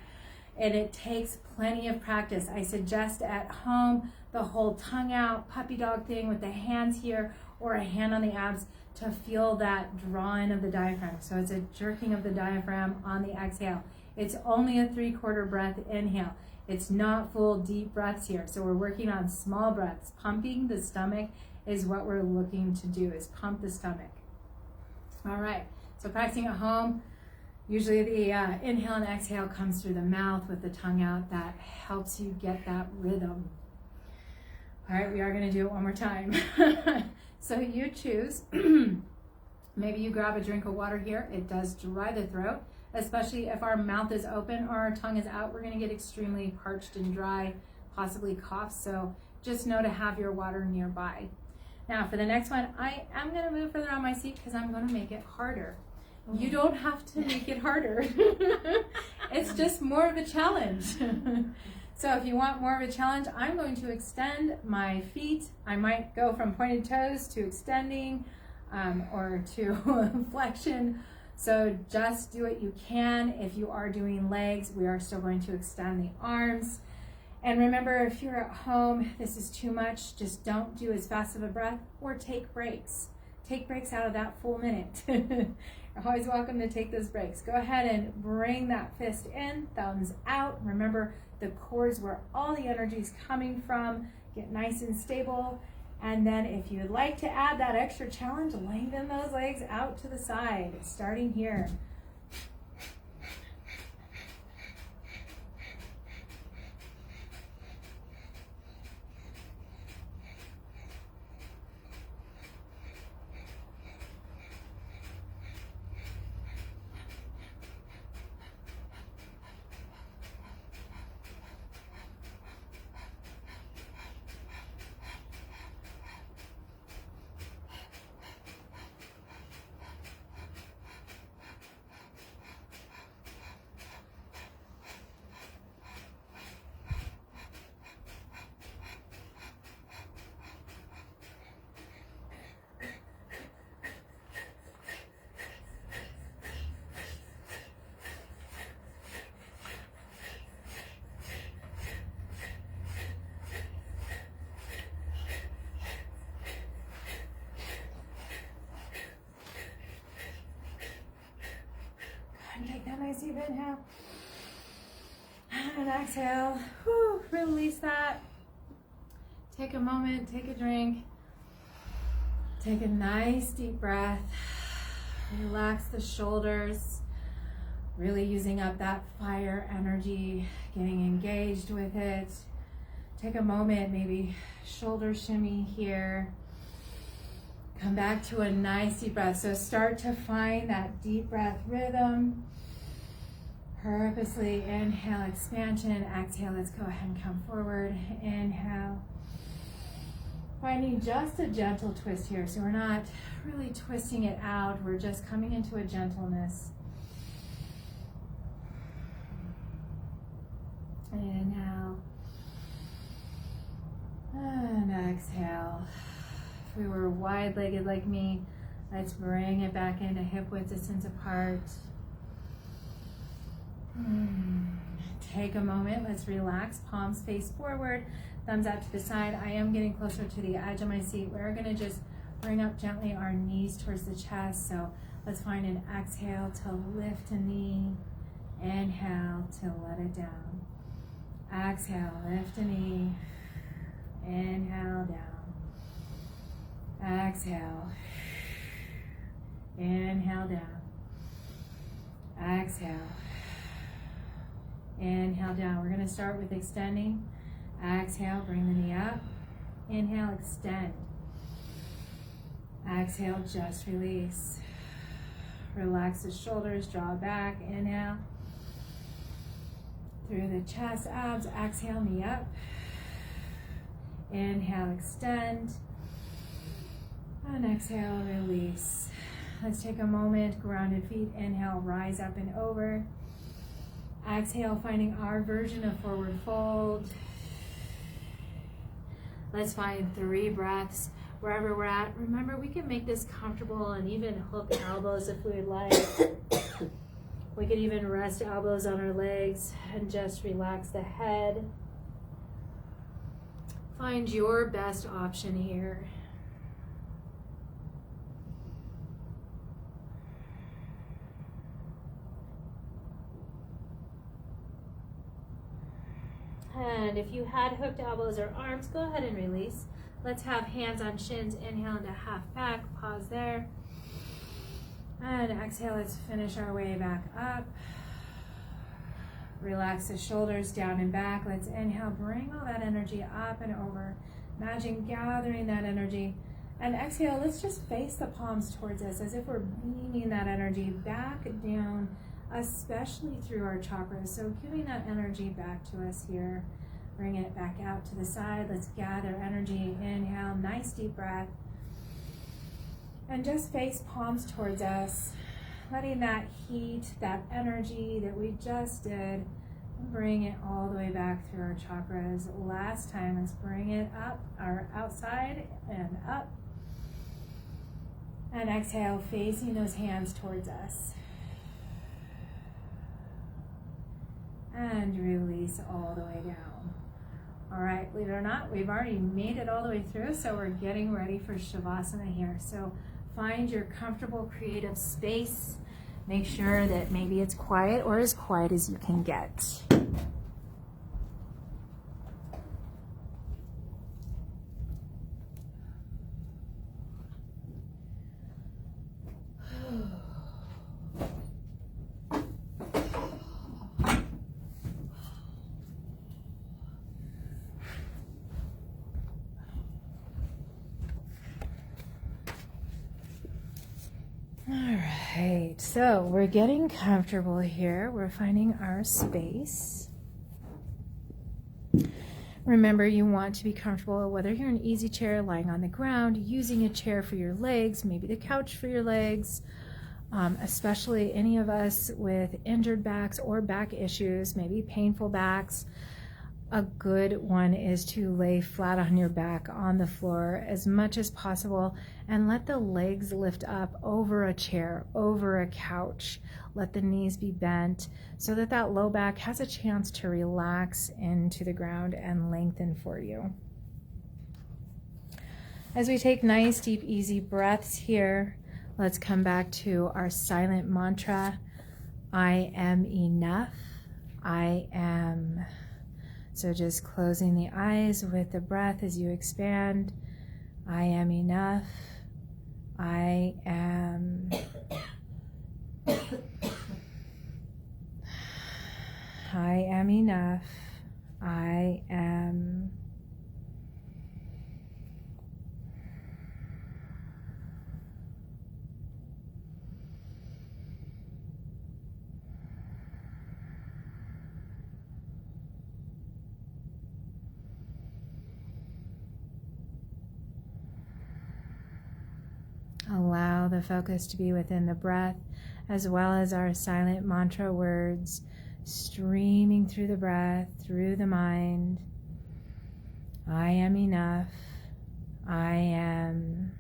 And it takes plenty of practice. I suggest at home the whole tongue out puppy dog thing with the hands here or a hand on the abs to feel that drawing of the diaphragm. So it's a jerking of the diaphragm on the exhale. It's only a 3/4 breath inhale. It's not full deep breaths here. So we're working on small breaths. Pumping the stomach is what we're looking to do, is pump the stomach. All right, so practicing at home, usually the inhale and exhale comes through the mouth with the tongue out. That helps you get that rhythm. All right, we are gonna do it one more time. So you choose, maybe you grab a drink of water here. It does dry the throat, especially if our mouth is open or our tongue is out. We're gonna get extremely parched and dry, possibly cough. So just know to have your water nearby. Now for the next one, I am gonna move further on my seat because I'm gonna make it harder. You don't have to make it harder. It's just more of a challenge. So if you want more of a challenge, I'm going to extend my feet. I might go from pointed toes to extending or to flexion. So just do what you can. If you are doing legs, we are still going to extend the arms. And remember, if you're at home, this is too much, just don't do as fast of a breath or take breaks. Take breaks out of that full minute. You're always welcome to take those breaks. Go ahead and bring that fist in, thumbs out. Remember, the core is where all the energy is coming from. Get nice and stable. And then if you'd like to add that extra challenge, lengthen those legs out to the side, starting here. Take that nice deep inhale and exhale. Whew, release that. Take a moment, take a drink. Take a nice deep breath. Relax the shoulders. Really using up that fire energy, getting engaged with it. Take a moment, maybe shoulder shimmy here. Come back to a nice deep breath. So start to find that deep breath rhythm. Purposely inhale, expansion. Exhale, let's go ahead and come forward. Inhale. Finding just a gentle twist here. So we're not really twisting it out. We're just coming into a gentleness. Inhale. And exhale. If we were wide-legged like me, let's bring it back into hip-width distance apart. Take a moment, let's relax, palms face forward, thumbs out to the side. I am getting closer to the edge of my seat. We're gonna just bring up gently our knees towards the chest. So let's find an exhale to lift a knee, inhale to let it down. Exhale, lift a knee, inhale down. Exhale, inhale down. Exhale. Inhale down. We're going to start with extending. Exhale, bring the knee up. Inhale, extend. Exhale, just release. Relax the shoulders, draw back. Inhale. Through the chest, abs. Exhale, knee up. Inhale, extend. And exhale, release. Let's take a moment, grounded feet. Inhale, rise up and over. Exhale, finding our version of forward fold. Let's find 3 breaths wherever we're at. Remember, we can make this comfortable and even hook elbows if we would like. We could even rest elbows on our legs and just relax the head. Find your best option here. And if you had hooked elbows or arms, go ahead and release. Let's have hands on shins. Inhale into half back. Pause there. And exhale, let's finish our way back up. Relax the shoulders down and back. Let's inhale, bring all that energy up and over. Imagine gathering that energy. And exhale, let's just face the palms towards us as if we're beaming that energy back down, especially through our chakras. So giving that energy back to us here. Bring it back out to the side. Let's gather energy. Inhale, nice deep breath. And just face palms towards us. Letting that heat, that energy that we just did, bring it all the way back through our chakras. Last time, let's bring it up, our outside and up. And exhale, facing those hands towards us. And release all the way down. All right, believe it or not, we've already made it all the way through, so we're getting ready for Shavasana here. So find your comfortable, creative space. Make sure that maybe it's quiet or as quiet as you can get. right, so we're getting comfortable here. We're finding our space. Remember, you want to be comfortable, whether you're in an easy chair, lying on the ground, using a chair for your legs, maybe the couch for your legs, especially any of us with injured backs or back issues, maybe painful backs. A good one is to lay flat on your back on the floor as much as possible and let the legs lift up over a chair, over a couch. Let the knees be bent so that that low back has a chance to relax into the ground and lengthen for you. As we take nice, deep, easy breaths here, let's come back to our silent mantra. I am enough. I am. So just closing the eyes with the breath as you expand. I am enough. I am. I am enough. I am. Allow the focus to be within the breath, as well as our silent mantra words streaming through the breath, through the mind. I am enough. I am.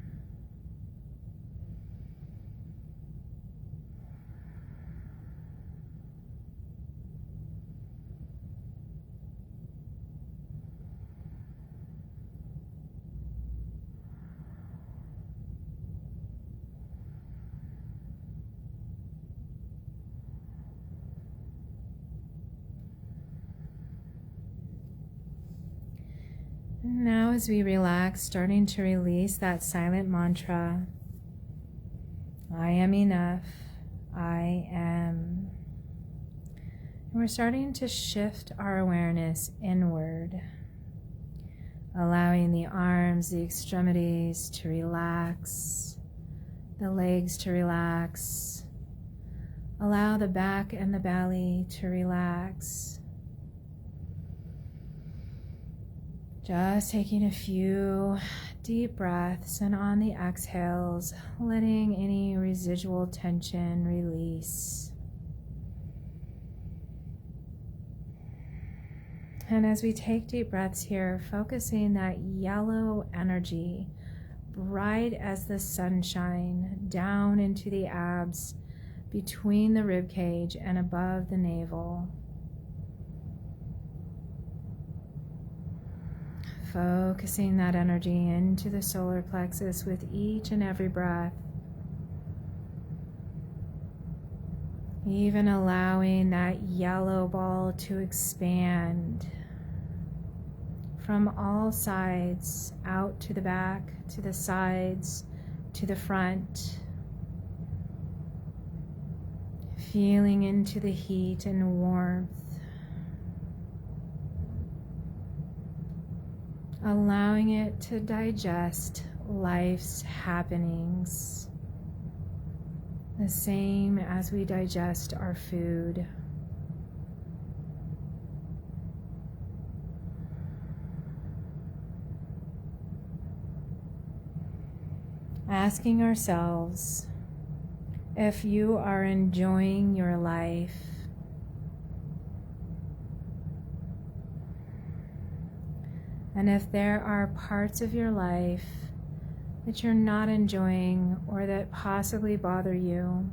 And now as we relax, starting to release that silent mantra, I am enough, I am. And we're starting to shift our awareness inward, allowing the arms, the extremities to relax, the legs to relax. Allow the back and the belly to relax. Just taking a few deep breaths, and on the exhales, letting any residual tension release. And as we take deep breaths here, focusing that yellow energy, bright as the sunshine, down into the abs, between the rib cage and above the navel. Focusing that energy into the solar plexus with each and every breath. Even allowing that yellow ball to expand from all sides, out to the back, to the sides, to the front. Feeling into the heat and warmth. Allowing it to digest life's happenings, the same as we digest our food. Asking ourselves if you are enjoying your life. And if there are parts of your life that you're not enjoying or that possibly bother you,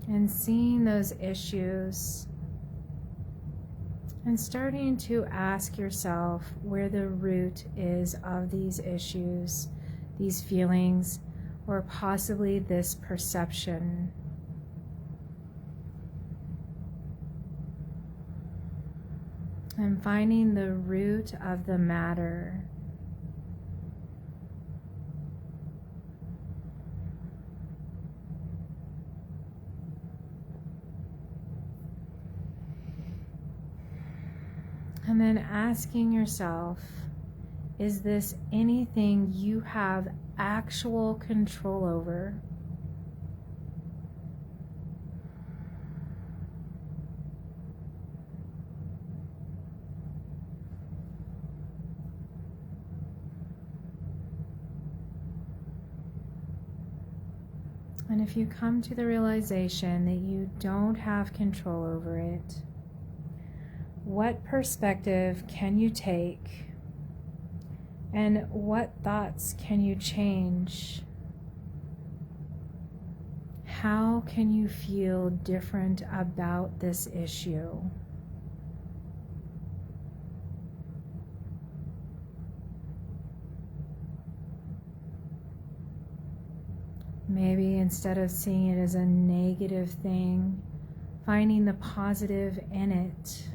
and seeing those issues and starting to ask yourself where the root is of these issues, these feelings, or possibly this perception. And finding the root of the matter. And then asking yourself Is this anything you have actual control over? And if you come to the realization that you don't have control over it, what perspective can you take? And what thoughts can you change? How can you feel different about this issue? Maybe instead of seeing it as a negative thing, finding the positive in it.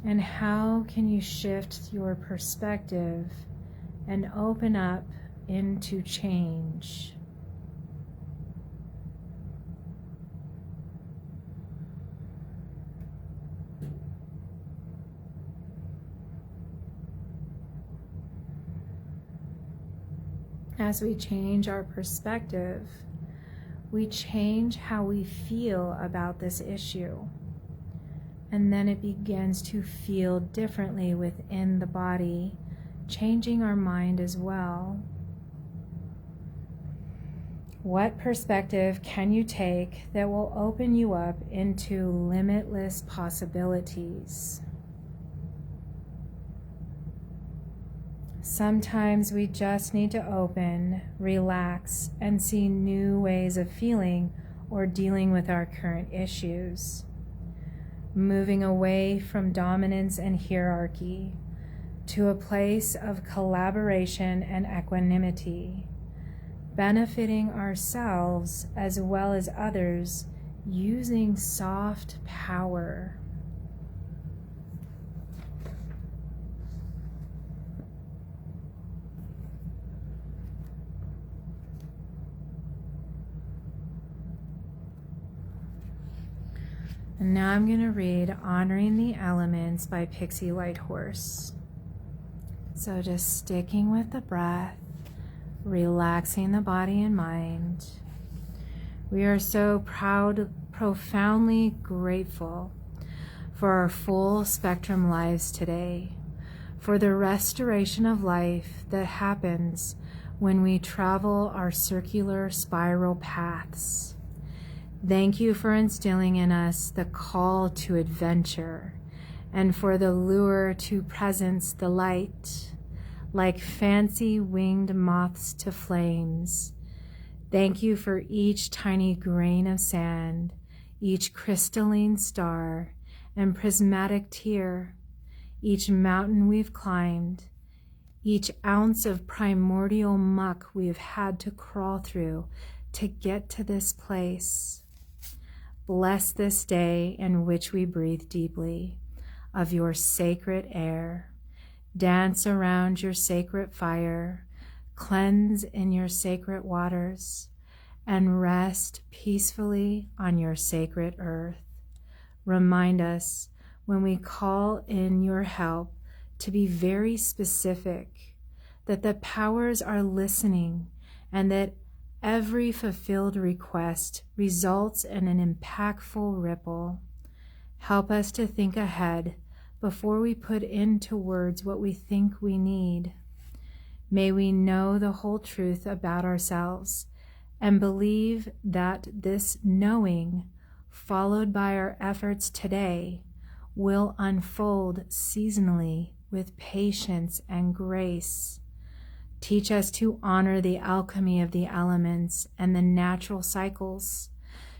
And how can you shift your perspective and open up into change? As we change our perspective, we change how we feel about this issue. And then it begins to feel differently within the body, changing our mind as well. What perspective can you take that will open you up into limitless possibilities? Sometimes we just need to open, relax, and see new ways of feeling or dealing with our current issues. Moving away from dominance and hierarchy to a place of collaboration and equanimity, benefiting ourselves as well as others using soft power. And now I'm going to read Honoring the Elements by Pixie Lighthorse. So just sticking with the breath, relaxing the body and mind. We are so profoundly grateful for our full spectrum lives today, for the restoration of life that happens when we travel our circular spiral paths. Thank you for instilling in us the call to adventure and for the lure to presence the light, like fancy winged moths to flames. Thank you for each tiny grain of sand, each crystalline star and prismatic tear, each mountain we've climbed, each ounce of primordial muck we've had to crawl through to get to this place. Bless this day in which we breathe deeply of your sacred air, dance around your sacred fire, cleanse in your sacred waters, and rest peacefully on your sacred earth. Remind us when we call in your help to be very specific, that the powers are listening and that every fulfilled request results in an impactful ripple. Help us to think ahead before we put into words what we think we need. May we know the whole truth about ourselves and believe that this knowing, followed by our efforts today, will unfold seasonally with patience and grace. Teach us to honor the alchemy of the elements and the natural cycles.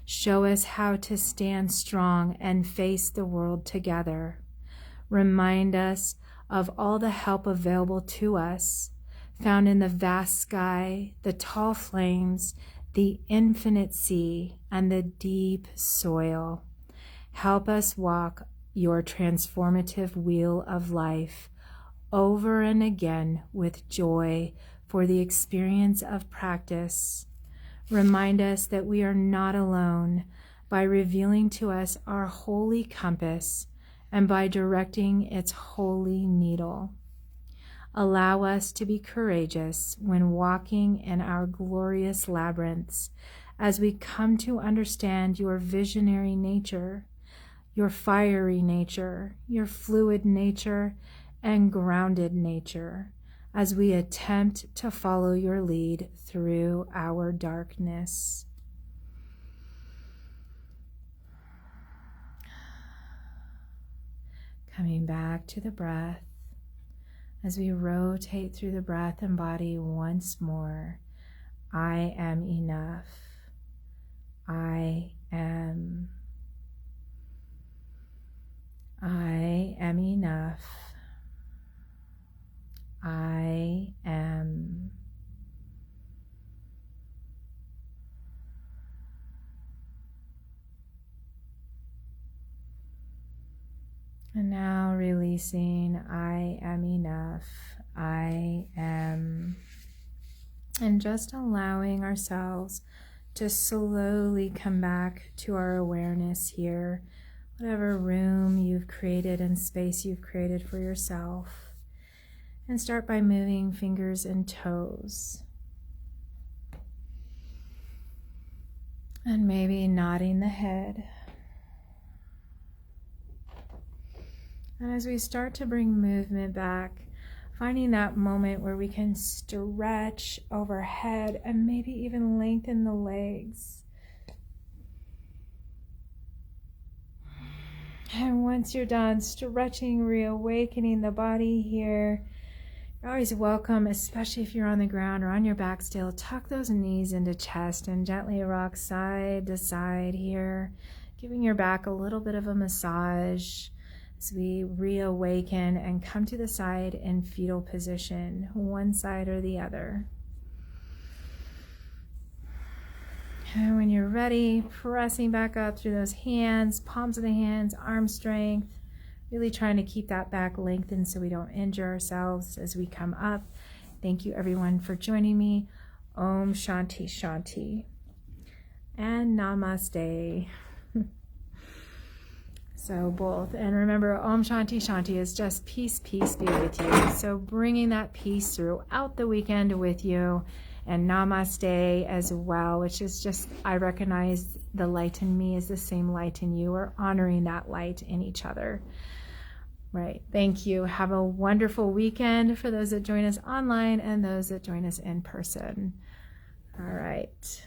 Show us how to stand strong and face the world together. Remind us of all the help available to us, found in the vast sky, the tall flames, the infinite sea, and the deep soil. Help us walk your transformative wheel of life over and again with joy for the experience of practice. Remind us that we are not alone by revealing to us our holy compass and by directing its holy needle. Allow us to be courageous when walking in our glorious labyrinths as we come to understand your visionary nature, your fiery nature, your fluid nature, and grounded nature, as we attempt to follow your lead through our darkness. Coming back to the breath as we rotate through the breath and body once more. I am enough. I am enough. I am. And now releasing, I am enough. I am. And just allowing ourselves to slowly come back to our awareness here, whatever room you've created and space you've created for yourself. And start by moving fingers and toes. And maybe nodding the head. And as we start to bring movement back, finding that moment where we can stretch overhead and maybe even lengthen the legs. And once you're done stretching, reawakening the body here, you're always welcome, especially if you're on the ground or on your back still, tuck those knees into chest and gently rock side to side here, giving your back a little bit of a massage. As we reawaken and come to the side in fetal position, one side or the other. And when you're ready, pressing back up through those hands, palms of the hands, arm strength, really trying to keep that back lengthened so we don't injure ourselves as we come up. Thank you everyone for joining me. Om Shanti Shanti. And Namaste. So both. And remember, Om Shanti Shanti is just peace, peace be with you. So bringing that peace throughout the weekend with you. And Namaste as well, which is just, I recognize the light in me is the same light in you. We're honoring that light in each other. Right. Thank you. Have a wonderful weekend for those that join us online and those that join us in person. All right.